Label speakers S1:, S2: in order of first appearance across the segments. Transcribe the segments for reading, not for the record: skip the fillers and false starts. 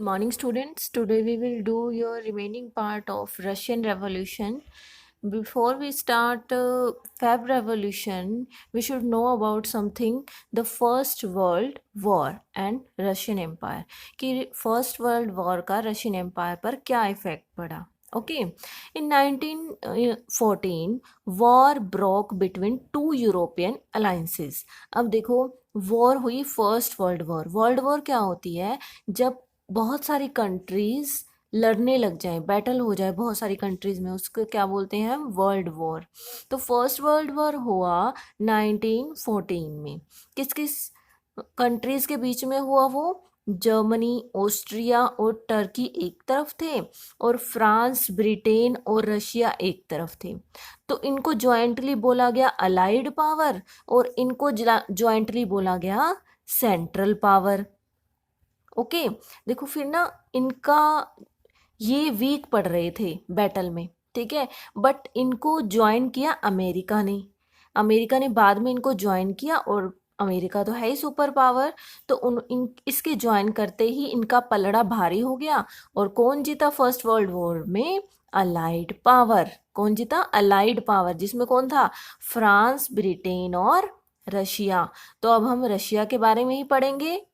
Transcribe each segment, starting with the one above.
S1: morning, students. Today we will do your remaining part of Russian Revolution. Before we start Feb Revolution, we should know about something: the First World War and Russian Empire. कि First World War का Russian Empire पर क्या effect पड़ा. Okay, in 1914, war broke between two European alliances. अब देखो, war हुई first world war. World war क्या होती है? जब बहुत सारी कंट्रीज लड़ने लग जाए, बैटल हो जाए बहुत सारी कंट्रीज में, उसको क्या बोलते हैं? World war. तो फर्स्ट वर्ल्ड वॉर हुआ 1914 में. किस किस कंट्रीज के बीच में हुआ वो? जर्मनी, ऑस्ट्रिया और टर्की एक तरफ थे, और फ्रांस, ब्रिटेन और रशिया एक तरफ थे. तो इनको ज्वाइंटली बोला गया अलाइड पावर, और इनको ज्वाइंटली बोला गया सेंट्रल पावर. ओके, देखो फिर ना, इनका ये वीक पड़ रहे थे बैटल में, ठीक है. बट इनको ज्वाइन किया अमेरिका ने. अमेरिका ने बाद में इनको ज्वाइन किया, और अमेरिका तो है ही सुपर पावर. तो इसके ज्वाइन करते ही इनका पलड़ा भारी हो गया. और कौन जीता फर्स्ट वर्ल्ड वॉर में? Allied power. कौन जीता? अलाइड पावर, जिसमें कौन था? फ्रांस, ब्रिटेन और रशिया. तो अब हम रशिया के बारे में ही पढ़ेंगे.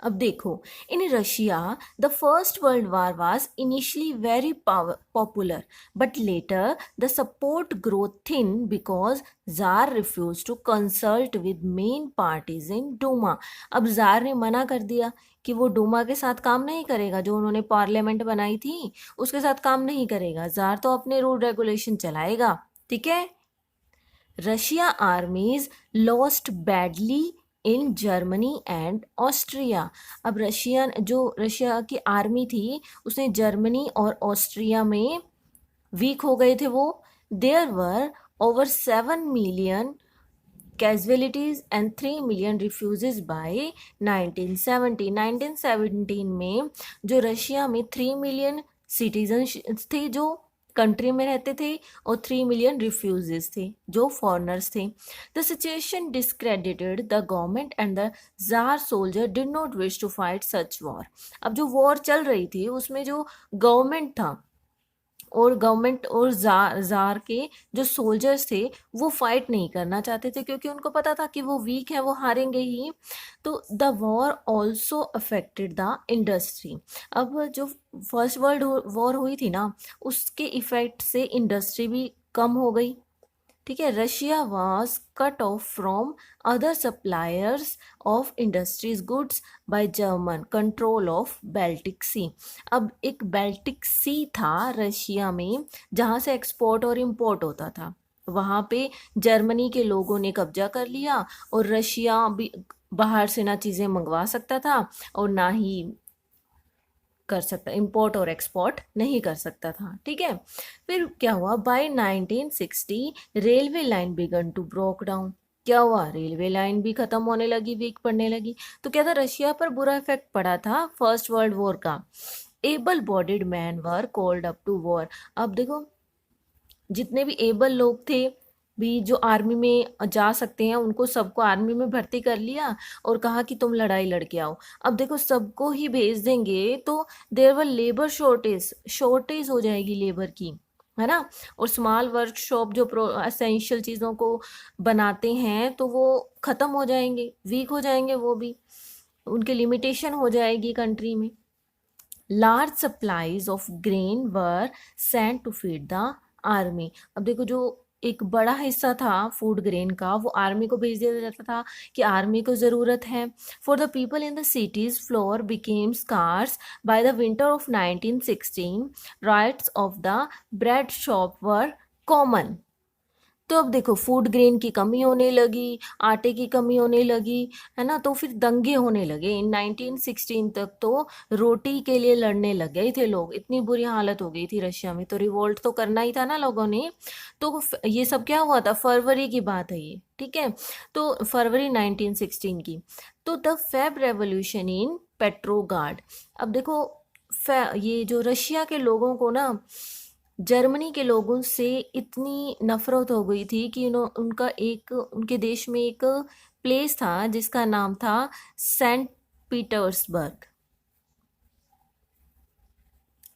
S1: अब देखो, in Russia the first world war was initially very popular, but later the support grow thin because tsar refuse to consult with main parties in Duma. अब जार ने मना कर दिया कि वो डूमा के साथ काम नहीं करेगा. जो उन्होंने पार्लियामेंट बनाई थी उसके साथ काम नहीं करेगा. जार तो अपने रूल रेगुलेशन चलाएगा, ठीक है. Russia आर्मीज lost badly in Germany and Austria. अब रशिया की आर्मी थी, उसने जर्मनी और ऑस्ट्रिया में वीक हो गए थे वो. There were over 7 million casualties and 3 million refugees by 1917 में जो रशिया में 3 मिलियन सिटीजन थे जो कंट्री में रहते थे, और 3 मिलियन रिफ्यूजेस थे जो फॉरेनर्स थे. The situation discredited the government and the tsar soldier did not wish to fight such war. अब जो वॉर चल रही थी उसमें जो गवर्नमेंट था और जार के जो सोल्जर्स थे वो फाइट नहीं करना चाहते थे, क्योंकि उनको पता था कि वो वीक है, वो हारेंगे ही. तो the war also affected the industry. अब जो फर्स्ट वर्ल्ड वॉर हुई थी ना, उसके इफेक्ट से इंडस्ट्री भी कम हो गई, ठीक है. Russia was cut off from other suppliers of industries goods by German control of Baltic sea. अब एक बेल्टिक सी था रशिया में जहाँ से एक्सपोर्ट और इम्पोर्ट होता था. वहाँ पे जर्मनी के लोगों ने कब्जा कर लिया, और रशिया भी बाहर से ना चीज़ें मंगवा सकता था और ना ही कर सकता, इंपोर्ट और एक्सपोर्ट नहीं कर सकता था, ठीक है. फिर क्या हुआ? By 1960 railway line began to broke down. क्या हुआ? रेलवे लाइन भी खत्म होने लगी, वीक पड़ने लगी. तो क्या था? रशिया पर बुरा इफेक्ट पड़ा था फर्स्ट वर्ल्ड वॉर का. Able bodied man were called up to war. अब देखो, जितने भी एबल लोग थे भी जो आर्मी में जा सकते हैं, उनको सबको आर्मी में भर्ती कर लिया और कहा कि तुम लड़ाई लड़के आओ. अब देखो, सबको ही भेज देंगे तो देयर वर लेबर शॉर्टेज हो जाएगी लेबर की, है ना. और स्मॉल वर्कशॉप जो एसेंशियल चीज़ों को बनाते हैं तो वो ख़त्म हो जाएंगे, वीक हो जाएंगे, वो भी उनकी लिमिटेशन हो जाएगी कंट्री में. Large supplies of grain were sent to feed the army. अब देखो, जो एक बड़ा हिस्सा था फूड ग्रेन का वो आर्मी को भेज दिया जाता था कि आर्मी को ज़रूरत है. For the people in the cities flour became scarce by the winter of 1916. Riots of the bread shop were common. तो अब देखो, फूड ग्रेन की कमी होने लगी, आटे की कमी होने लगी, है ना. तो फिर दंगे होने लगे. इन 1916 तक तो रोटी के लिए लड़ने लग गए थे लोग. इतनी बुरी हालत हो गई थी रशिया में. तो रिवोल्ट तो करना ही था ना लोगों ने. तो ये सब क्या हुआ था? फरवरी की बात है ये, ठीक है. तो फरवरी 1916 की. तो द फेब रेवोल्यूशन इन पेट्रोगार्ड. अब देखो, ये जो रशिया के लोगों को ना जर्मनी के लोगों से इतनी नफरत हो गई थी कि उनके देश में एक प्लेस था जिसका नाम था सेंट पीटर्सबर्ग.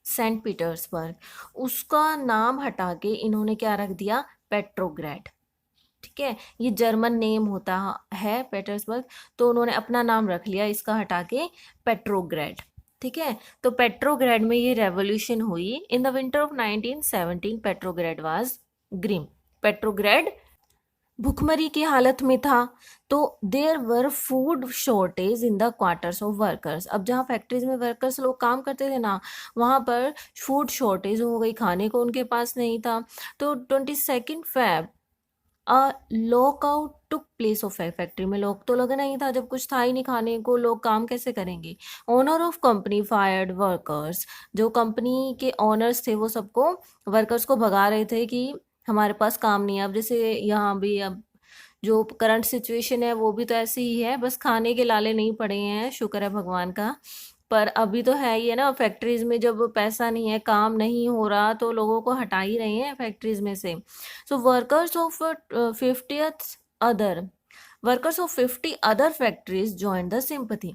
S1: सेंट पीटर्सबर्ग, उसका नाम हटा के इन्होंने क्या रख दिया, पेट्रोग्रेड। ठीक है, ये जर्मन नेम होता है पीटर्सबर्ग, तो उन्होंने अपना नाम रख लिया इसका हटा के पेट्रोग्रेड। ठीक है, तो पेट्रोग्रेड में ये रेवोल्यूशन हुई। In the winter of 1917 Petrograd was grim. Petrograd भुखमरी की हालत में था। तो there were food shortage in the quarters of workers. अब जहाँ फैक्ट्रीज में वर्कर्स लोग काम करते थे ना, वहाँ पर फूड शॉर्टेज हो गई, खाने को उनके पास नहीं था। तो 22 Feb a lockout took place of factory में लोग तो लगा नहीं था, जब कुछ था ही नहीं खाने को, लोग काम कैसे करेंगे। Owner of company fired workers, जो कंपनी के ओनर्स थे वो सबको, वर्कर्स को भगा रहे थे कि हमारे पास काम नहीं है। अब जैसे यहाँ भी अब जो करंट सिचुएशन है वो भी तो ऐसी ही है, बस खाने के लाले नहीं पड़े हैं, शुक्र है भगवान का। पर अभी तो है ही है ना, फैक्ट्रीज में जब पैसा नहीं है, काम नहीं हो रहा, तो लोगों को हटा ही रहे हैं फैक्ट्रीज में से। So other workers of 50 other factories join the sympathy.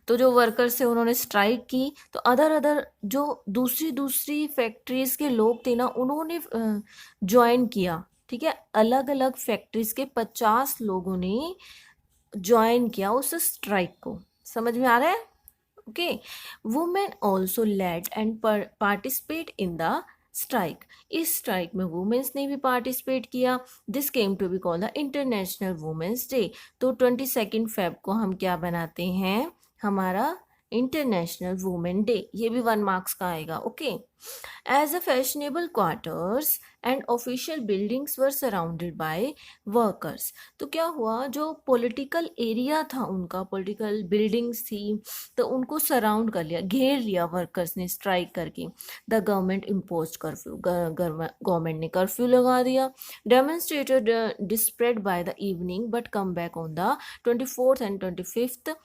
S1: तो जो वर्कर्स थे उन्होंने स्ट्राइक की, तो अदर अदर जो दूसरी दूसरी फैक्ट्रीज के लोग थे ना, उन्होंने ज्वाइन किया। ठीक है, अलग अलग फैक्ट्रीज के 50 लोगों ने ज्वाइन किया उस स्ट्राइक को। समझ में आ रहा है? Okay. Women also led and participate in the strike. इस स्ट्राइक में वुमेन्स ने भी पार्टिसिपेट किया। This came to be called the international women's day. तो 22 Feb को हम क्या बनाते हैं, हमारा इंटरनेशनल वुमेन डे। ये भी 1 मार्क्स का आएगा। Okay. As a fashionable quarters and official buildings were surrounded by workers. तो क्या हुआ, जो पॉलिटिकल एरिया था उनका, पॉलिटिकल बिल्डिंग्स थी, तो उनको सराउंड कर लिया, घेर लिया वर्कर्स ने स्ट्राइक करके। The government impose curfew, government ने कर्फ्यू लगा दिया। Demonstrated dispersed by the evening but come back on the 24th and 25th।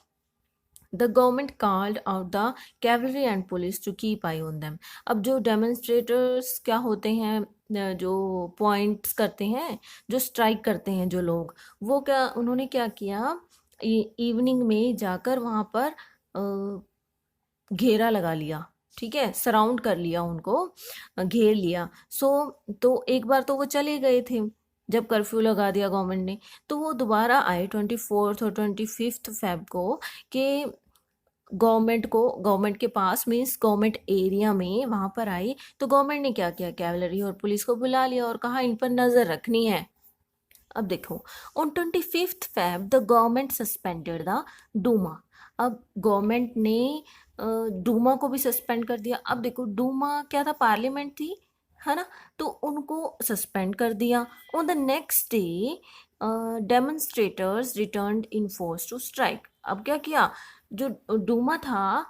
S1: The government called out the cavalry and police to keep eye on them. अब जो demonstrators क्या होते हैं, जो points करते हैं, जो स्ट्राइक करते हैं जो लोग, वो क्या, उन्होंने क्या किया, इवनिंग में जाकर वहाँ पर घेरा लगा लिया। ठीक है, सराउंड कर लिया उनको, घेर लिया। तो एक बार तो वो चले गए थे जब कर्फ्यू लगा दिया गवर्नमेंट ने, तो वो दोबारा आए 24th और 25th Feb को, कि गवर्नमेंट के पास, मीन्स गवर्नमेंट एरिया में वहाँ पर आई। तो गवर्नमेंट ने क्या किया, कैवलरी और पुलिस को बुला लिया और कहा इन पर नज़र रखनी है। अब देखो, on 25th Feb the government suspended the Duma. अब गवर्नमेंट ने डूमा को भी सस्पेंड कर दिया। अब देखो, डूमा क्या था, पार्लियामेंट थी, है ना, तो उनको सस्पेंड कर दिया। On the next day demonstrators returned in force to strike. अब क्या किया, जो डूमा था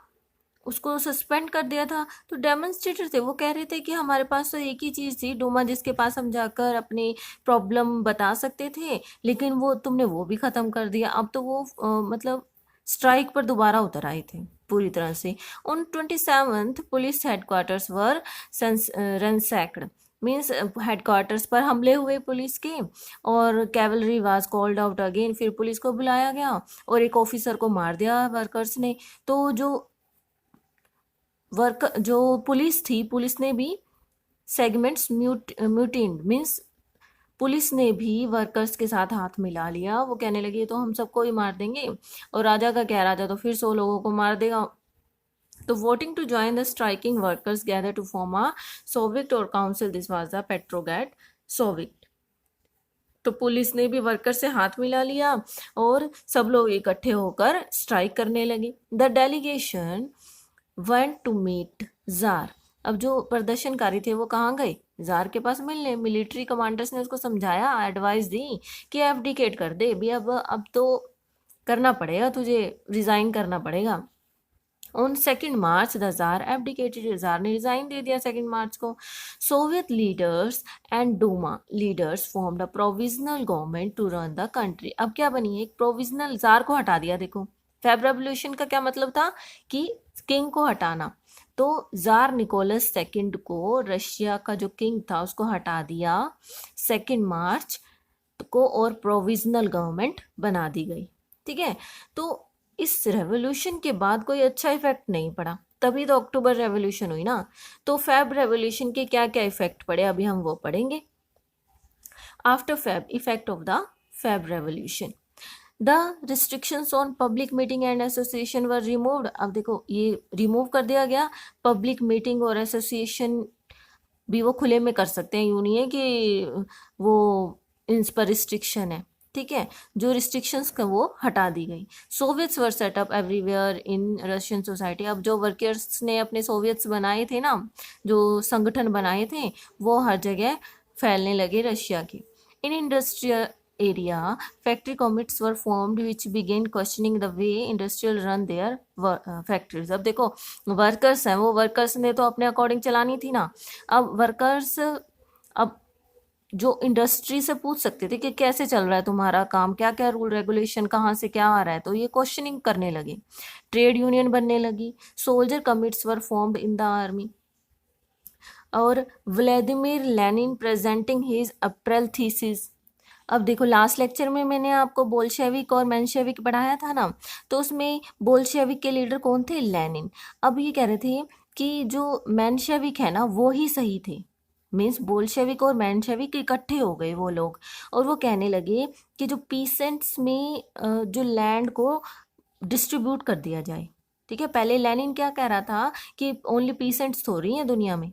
S1: उसको सस्पेंड कर दिया था, तो डेमोन्स्ट्रेटर थे वो कह रहे थे कि हमारे पास तो एक ही चीज़ थी डूमा, जिसके पास हम जाकर अपनी प्रॉब्लम बता सकते थे, लेकिन वो तुमने वो भी ख़त्म कर दिया। अब तो वो मतलब स्ट्राइक पर दोबारा उतर आए थे पूरी तरह से। On 27th police headquarters were ransacked, means headquarters पर हमले हुए पुलिस के, और cavalry was called out again. फिर पुलिस को बुलाया गया और एक ऑफिसर को मार दिया वर्कर्स ने। तो जो पुलिस थी, पुलिस ने भी सेगमेंट्स म्यूटिन्ड, मीन्स पुलिस ने भी वर्कर्स के साथ हाथ मिला लिया। वो कहने लगे तो हम सबको ही मार देंगे, और राजा का क्या, राजा तो फिर 100 लोगों को मार देगा। तो voting to join the striking workers gather to form a soviet और council, this was the Petrograd soviet. तो पुलिस ने भी वर्कर से हाथ मिला लिया और सब लोग इकट्ठे होकर स्ट्राइक करने लगे। The delegation went to meet tsar. अब जो प्रदर्शनकारी थे वो कहाँ गए, जार के पास मिलने। मिलिट्री कमांडर्स ने उसको समझाया, एडवाइस दी कि एब्डिकेट कर दे भी, अब तो करना पड़ेगा, तुझे रिजाइन करना पड़ेगा। On 2 March the tsar abdicated. Tsar ने रिजाइन दे दिया 2 मार्च को। Soviet leaders and Duma leaders formed a provisional government to run the country. अब क्या बनी, एक प्रोविजनल, जार को हटा दिया। देखो, फेब रेवोल्यूशन का क्या मतलब था कि किंग को हटाना। तो जार निकोलस सेकंड को, रशिया का जो किंग था, उसको हटा दिया 2 मार्च को, और प्रोविजनल गवर्नमेंट बना दी गई। ठीक है, तो इस रेवोल्यूशन के बाद कोई अच्छा इफेक्ट नहीं पड़ा। तभी तो अक्टूबर रेवोल्यूशन हुई ना। तो फेब रेवोल्यूशन के क्या क्या इफेक्ट पड़े अभी हम वो पढ़ेंगे। After Feb, effect of the Feb revolution, the restrictions on public meeting and association were removed. अब देखो ये रिमूव कर दिया गया, पब्लिक मीटिंग और एसोसिएशन भी वो खुले में कर सकते हैं, यूँ नहीं है कि वो इन पर रिस्ट्रिक्शन है, ठीक है। जो रिस्ट्रिक्शंस का वो हटा दी गई। Soviets were set up everywhere in Russian society. अब जो वर्कर्स ने अपने सोवियट्स बनाए थे ना, जो संगठन बनाए थे, वो हर जगह फैलने लगे रशिया के। In industrial area factory commits were formed which began questioning the way industrial run their factories। अब देखो वर्कर्स हैं, वो वर्कर्स ने तो अपने अकॉर्डिंग चलानी थी ना। अब वर्कर्स अब जो इंडस्ट्री से पूछ सकते थे कि कैसे चल रहा है तुम्हारा काम, क्या क्या रूल रेगुलेशन, कहाँ से क्या आ रहा है, तो ये क्वेश्चनिंग करने लगे। ट्रेड यूनियन बनने लगी। Soldier commits were formed in the army. और Vladimir Lenin presenting his April thesis. अब देखो लास्ट लेक्चर में मैंने आपको बोल्शेविक और मेंशेविक पढ़ाया था ना, तो उसमें बोल्शेविक के लीडर कौन थे? लेनिन। अब ये कह रहे थे कि जो मेंशेविक है ना वो ही सही थे, मीन्स बोल्शेविक और मेंशेविक इकट्ठे हो गए वो लोग, और वो कहने लगे कि जो पीसेंट्स में जो लैंड को डिस्ट्रीब्यूट कर दिया जाए, ठीक है। पहले लेनिन क्या कह रहा था कि ओनली पीसेंट्स थोड़ी हैं दुनिया में,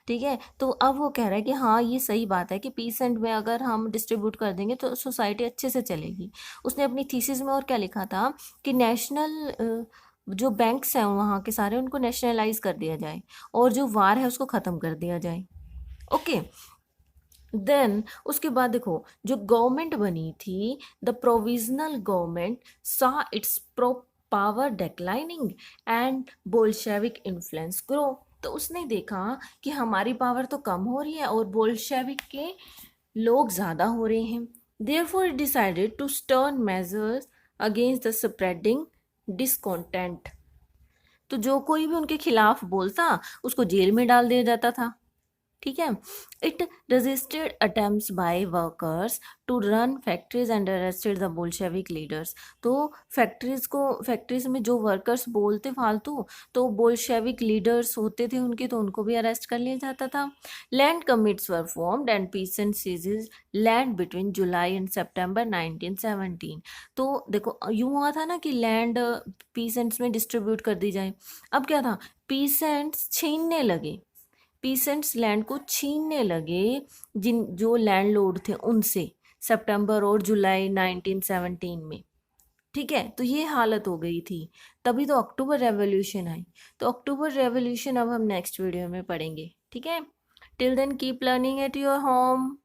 S1: ठीक है। तो अब वो कह रहा है कि हाँ ये सही बात है कि पीसेंट में अगर हम डिस्ट्रीब्यूट कर देंगे तो सोसाइटी अच्छे से चलेगी। उसने अपनी थीसिस में और क्या लिखा था कि नेशनल जो बैंक्स हैं वहाँ के सारे, उनको नेशनलाइज कर दिया जाए और जो वार है उसको ख़त्म कर दिया जाए। ओके, देन उसके बाद देखो जो गवर्नमेंट बनी थी, द प्रोविजनल गवर्नमेंट सा it's pro power declining and Bolshevik influence grow. तो उसने देखा कि हमारी पावर तो कम हो रही है और बोल्शेविक के लोग ज़्यादा हो रहे हैं। Therefore decided to stern measures against the spreading discontent. तो जो कोई भी उनके खिलाफ बोलता उसको जेल में डाल दिया जाता था, ठीक है। It resisted attempts by workers to run factories and arrested the Bolshevik leaders. तो फैक्ट्रीज में जो वर्कर्स बोलते फालतू, तो बोल्शेविक लीडर्स होते थे उनके, तो उनको भी अरेस्ट कर लिया जाता था। Land committees were formed and peasant seizes land between July and September 1917। तो देखो यूँ हुआ था ना कि लैंड पीसेंट्स में डिस्ट्रीब्यूट कर दी जाए। अब क्या था, पीसेंट्स छीनने लगे, पीसेंट्स लैंड को छीनने लगे जिन जो लैंडलॉर्ड थे उनसे, सितंबर और जुलाई 1917 में, ठीक है। तो ये हालत हो गई थी, तभी तो अक्टूबर रेवोल्यूशन आई। तो अक्टूबर रेवोल्यूशन अब हम नेक्स्ट वीडियो में पढ़ेंगे, ठीक है। Till then keep learning at your home.